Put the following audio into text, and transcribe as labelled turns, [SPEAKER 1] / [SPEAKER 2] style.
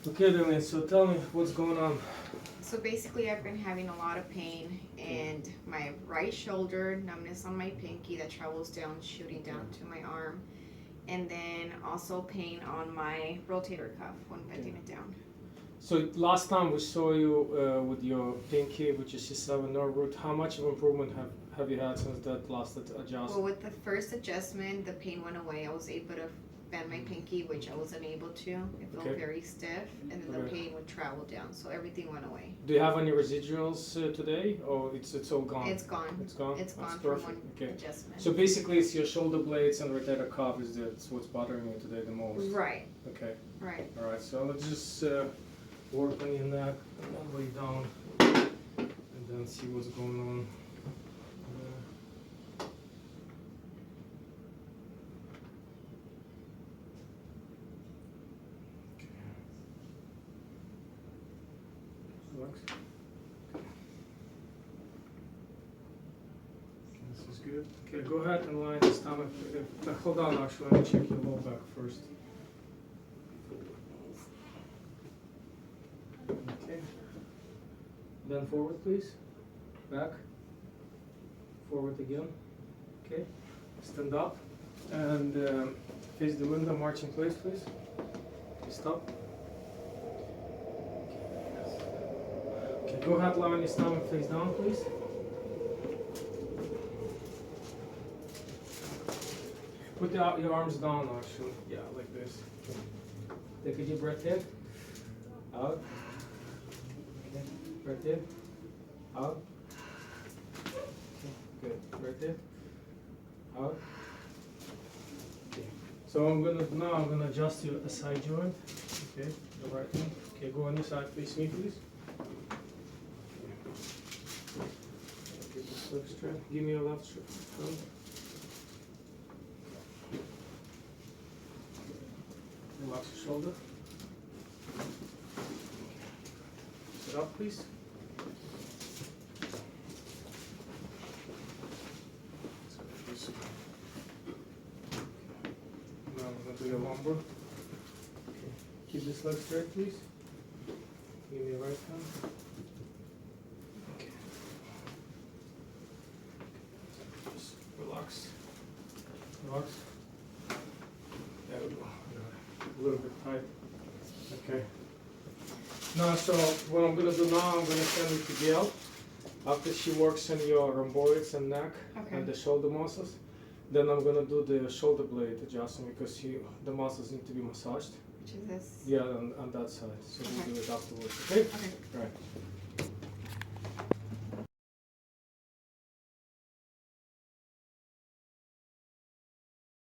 [SPEAKER 1] Okay, Dylan, so tell me what's going on.
[SPEAKER 2] So basically, I've been having a lot of pain and my right shoulder, numbness on my pinky that travels down, shooting down to my arm, and then also pain on my rotator cuff when bending it down.
[SPEAKER 1] So last time we saw you with your pinky, which is C7 nerve root, how much of improvement have you had since that last adjustment?
[SPEAKER 2] Well, with the first adjustment, the pain went away. I was able to bend my pinky, which I wasn't able to. It felt
[SPEAKER 1] Okay.
[SPEAKER 2] very stiff, and then the pain would travel down, so everything went away.
[SPEAKER 1] Do you have any residuals today, or it's all gone?
[SPEAKER 2] It's gone.
[SPEAKER 1] It's gone.
[SPEAKER 2] It's
[SPEAKER 1] That's
[SPEAKER 2] gone from
[SPEAKER 1] perfect.
[SPEAKER 2] one
[SPEAKER 1] Okay.
[SPEAKER 2] adjustment.
[SPEAKER 1] So basically, it's your shoulder blades and rotator cuff that's what's bothering you today the most.
[SPEAKER 2] Right.
[SPEAKER 1] Okay.
[SPEAKER 2] Right.
[SPEAKER 1] All right. So let's just work on your neck and then lay down, and then see what's going on. Relax. This is good. Okay, go ahead and line the stomach. Hold on, actually, let me check your low back first. Okay. Bend forward, please. Back. Forward again. Okay. Stand up and face the window. March in place, please. Stop. Okay, go ahead, lie on your stomach, face down, please. Put your arms down, actually. Yeah, like this. Take a deep breath in. Out. Okay. Breath in. Out. Okay. Good. Breath in. Out. Okay. So I'm gonna adjust your side joint. Okay. The right one. Okay. Go on your side. Face me, please. Get this leg straight. Give me your left shoulder. Relax your shoulder. Sit up, please. Now I'm going to do your lumbar. Okay. Keep this leg straight, please. Give me your right hand. Okay. Just relax. Relax. There we go. A little bit tight. Okay. Now, so what I'm gonna do now, I'm gonna send it to Gail. After she works on your rhomboids and neck and the shoulder muscles, then I'm gonna do the shoulder blade adjustment because the muscles need to be massaged.
[SPEAKER 2] Which is this?
[SPEAKER 1] Yeah, on that side. So we'll do it afterwards. Okay?
[SPEAKER 2] Okay.
[SPEAKER 1] Right.